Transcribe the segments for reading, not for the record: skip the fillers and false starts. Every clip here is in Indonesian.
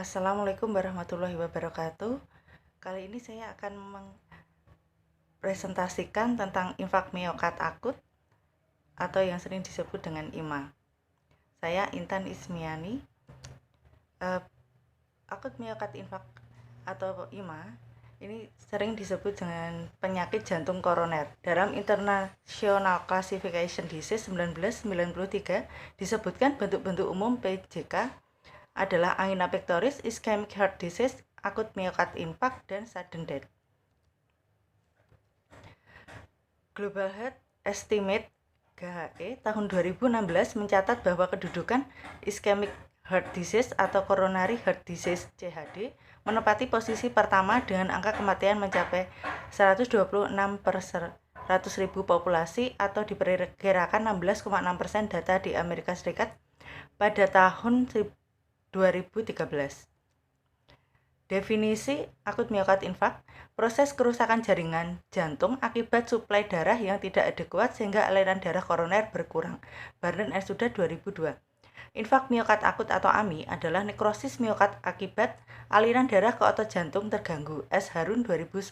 Assalamualaikum warahmatullahi wabarakatuh. Kali ini saya akan mempresentasikan tentang infak miokard akut atau yang sering disebut dengan IMA. Saya Intan Ismiani. Akut miokard infak atau IMA ini sering disebut dengan penyakit jantung koroner. Dalam International Classification Disease 1993 disebutkan bentuk-bentuk umum PJK adalah angina pectoris, ischemic heart disease, akut miokard infarct, dan sudden death. Global Health Estimate (GHE) tahun 2016 mencatat bahwa kedudukan ischemic heart disease atau coronary heart disease (CHD) menempati posisi pertama dengan angka kematian mencapai 126 per 100.000 populasi atau diperkirakan 16,6% data di Amerika Serikat pada tahun 2013. Definisi akut miokard infarct, proses kerusakan jaringan jantung akibat suplai darah yang tidak adekuat sehingga aliran darah koroner berkurang. Barden et al. 2002. Infak miokard akut atau AMI adalah nekrosis miokard akibat aliran darah ke otot jantung terganggu. S. Harun 2010.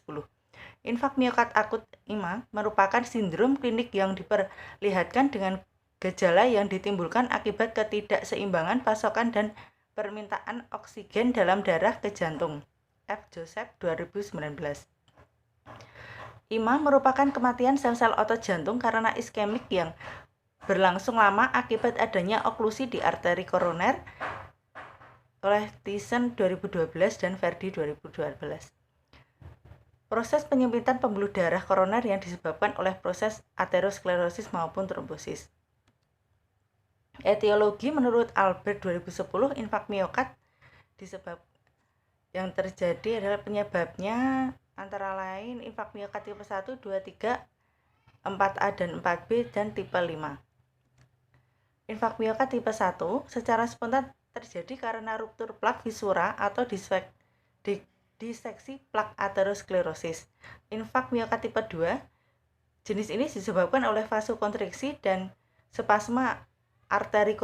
Infak miokard akut IMA merupakan sindrom klinik yang diperlihatkan dengan gejala yang ditimbulkan akibat ketidakseimbangan pasokan dan permintaan oksigen dalam darah ke jantung. F. Joseph 2019. IMA merupakan kematian sel-sel otot jantung karena iskemik yang berlangsung lama akibat adanya oklusi di arteri koroner oleh Thiessen 2012 dan Verdi 2012. Proses penyempitan pembuluh darah koroner yang disebabkan oleh proses aterosklerosis maupun trombosis. Etiologi menurut Albert 2010, infak miokard yang terjadi adalah penyebabnya antara lain infak miokard tipe 1, 2, 3, 4A dan 4B dan tipe 5. Infak miokard tipe 1 secara spontan terjadi karena ruptur plak visura atau diseksi plak aterosklerosis. Infak miokard tipe 2 jenis ini disebabkan oleh vasokonstriksi dan spasma arteri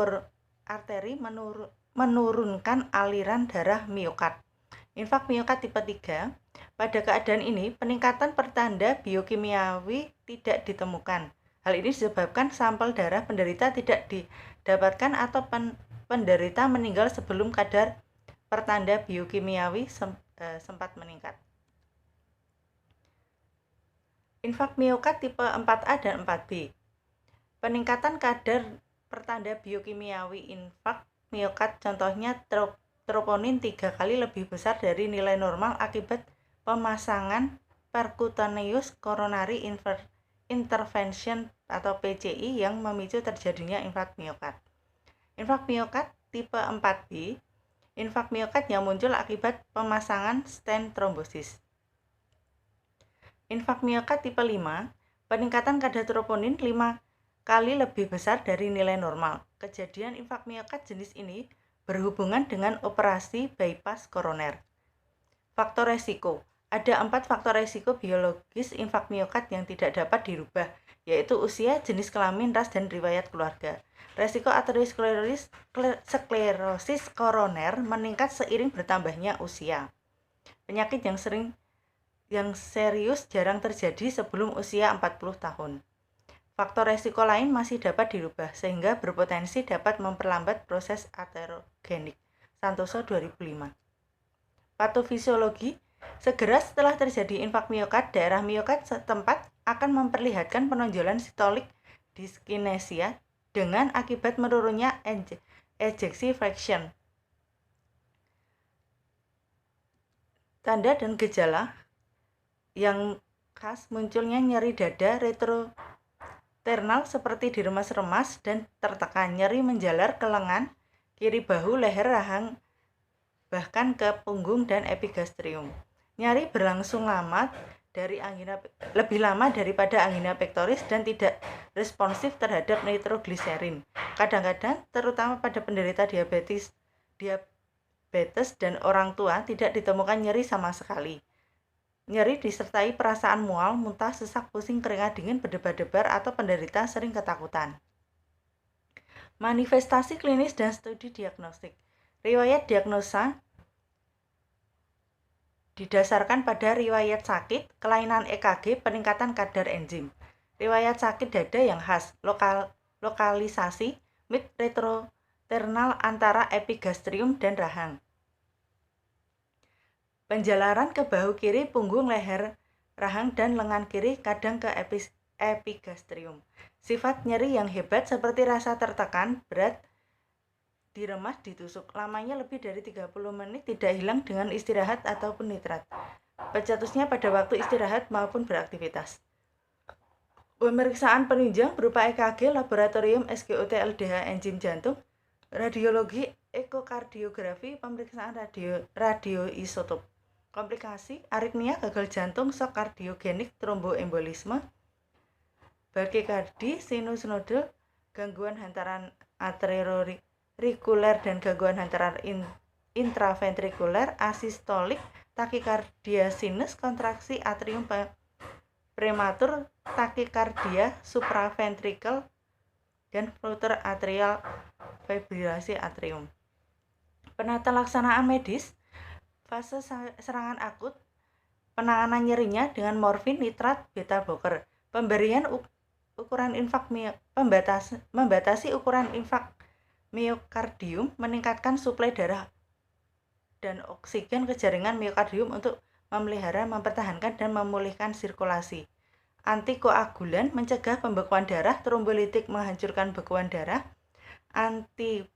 menurunkan aliran darah miokard. Infak miokard tipe 3, pada keadaan ini peningkatan pertanda biokimiawi tidak ditemukan. Hal ini disebabkan sampel darah penderita tidak didapatkan atau penderita meninggal sebelum kadar pertanda biokimiawi sempat meningkat. Infak miokard tipe 4A dan 4B. Peningkatan kadar pertanda biokimiawi infak miokard contohnya troponin 3 kali lebih besar dari nilai normal akibat pemasangan percutaneous coronary intervention atau PCI yang memicu terjadinya infak miokard. Infak miokard tipe 4B, infak miokard yang muncul akibat pemasangan stent trombosis. Infak miokard tipe 5, peningkatan kadar troponin 5 kali lebih besar dari nilai normal. Kejadian infak miokard jenis ini berhubungan dengan operasi bypass koroner. Faktor resiko. Ada 4 faktor resiko biologis infak miokard yang tidak dapat dirubah, yaitu usia, jenis kelamin, ras, dan riwayat keluarga. Resiko aterosklerosis koroner meningkat seiring bertambahnya usia. Penyakit yang serius jarang terjadi sebelum usia 40 tahun. Faktor resiko lain masih dapat dirubah sehingga berpotensi dapat memperlambat proses aterogenik. Santoso 2005. Patofisiologi. Segera setelah terjadi infak miokard, daerah miokard setempat akan memperlihatkan penonjolan sistolik dyskinesia dengan akibat menurunnya ejeksi fraction. Tanda dan gejala yang khas munculnya nyeri dada retroternal seperti diremas-remas dan tertekan, nyeri menjalar ke lengan, kiri bahu, leher, rahang, bahkan ke punggung dan epigastrium. Nyeri berlangsung lebih lama daripada angina pectoris dan tidak responsif terhadap nitrogliserin. Kadang-kadang, terutama pada penderita diabetes dan orang tua, tidak ditemukan nyeri sama sekali. Nyeri disertai perasaan mual, muntah, sesak, pusing, keringat dingin, berdebar-debar, atau penderita sering ketakutan. Manifestasi klinis dan studi diagnostik. Riwayat diagnosa didasarkan pada riwayat sakit, kelainan EKG, peningkatan kadar enzim. Riwayat sakit dada yang khas, lokalisasi mid-retrosternal antara epigastrium dan rahang. Penjalaran ke bahu kiri, punggung, leher, rahang, dan lengan kiri, kadang ke epigastrium. Sifat nyeri yang hebat seperti rasa tertekan, berat, diremas, ditusuk. Lamanya lebih dari 30 menit, tidak hilang dengan istirahat ataupun nitrat. Pencetusnya pada waktu istirahat maupun beraktivitas. Pemeriksaan penunjang berupa EKG, laboratorium, SGOT, LDH, enzim jantung, radiologi, ekokardiografi, pemeriksaan radioisotop. Komplikasi, aritmia, gagal jantung, shock kardiogenik, tromboembolisme, brakikardi, sinus nodul, gangguan hantaran atriorikuler dan gangguan hantaran intraventrikuler, asistolik, takikardia sinus, kontraksi atrium prematur, takikardia supraventrikel, dan flutter atrial, fibrilasi atrium. Penata laksanaan medis, fase serangan akut, penanganan nyerinya dengan morfin, nitrat, beta blocker, pemberian ukuran infak membatasi ukuran infak miokardium, meningkatkan suplai darah dan oksigen ke jaringan miokardium untuk memelihara, mempertahankan, dan memulihkan sirkulasi. Antikoagulan, mencegah pembekuan darah, trombolitik, menghancurkan bekuan darah. Antipemin,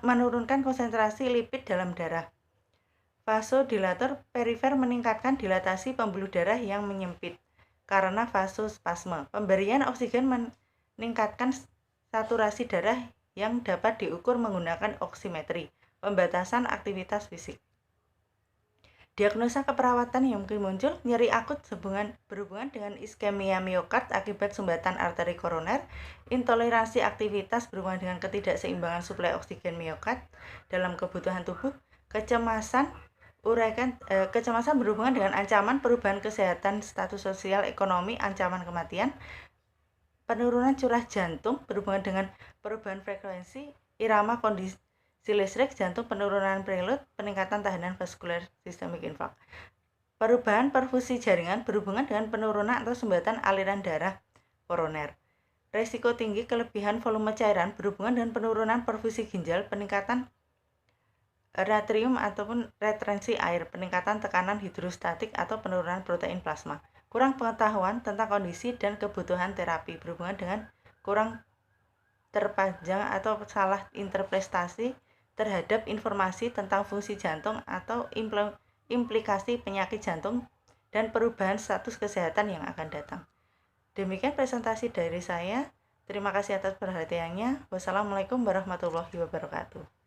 menurunkan konsentrasi lipid dalam darah. Vasodilator perifer, meningkatkan dilatasi pembuluh darah yang menyempit karena vasospasme. Pemberian oksigen meningkatkan saturasi darah yang dapat diukur menggunakan oksimetri. Pembatasan aktivitas fisik. Diagnosa keperawatan yang mungkin muncul, nyeri akut berhubungan dengan iskemia miokard akibat sumbatan arteri koroner, intoleransi aktivitas berhubungan dengan ketidakseimbangan suplai oksigen miokard dalam kebutuhan tubuh, kecemasan berhubungan dengan ancaman perubahan kesehatan, status sosial, ekonomi, ancaman kematian, penurunan curah jantung berhubungan dengan perubahan frekuensi, irama kondisi listrik jantung, penurunan preload, peningkatan tahanan vaskuler sistemik infak. Perubahan perfusi jaringan berhubungan dengan penurunan atau sumbatan aliran darah koroner. Resiko tinggi kelebihan volume cairan berhubungan dengan penurunan perfusi ginjal, peningkatan natrium ataupun retensi air, peningkatan tekanan hidrostatik atau penurunan protein plasma. Kurang pengetahuan tentang kondisi dan kebutuhan terapi berhubungan dengan kurang terpanjang atau salah interpretasi terhadap informasi tentang fungsi jantung atau implikasi penyakit jantung dan perubahan status kesehatan yang akan datang. Demikian presentasi dari saya. Terima kasih atas perhatiannya. Wassalamualaikum warahmatullahi wabarakatuh.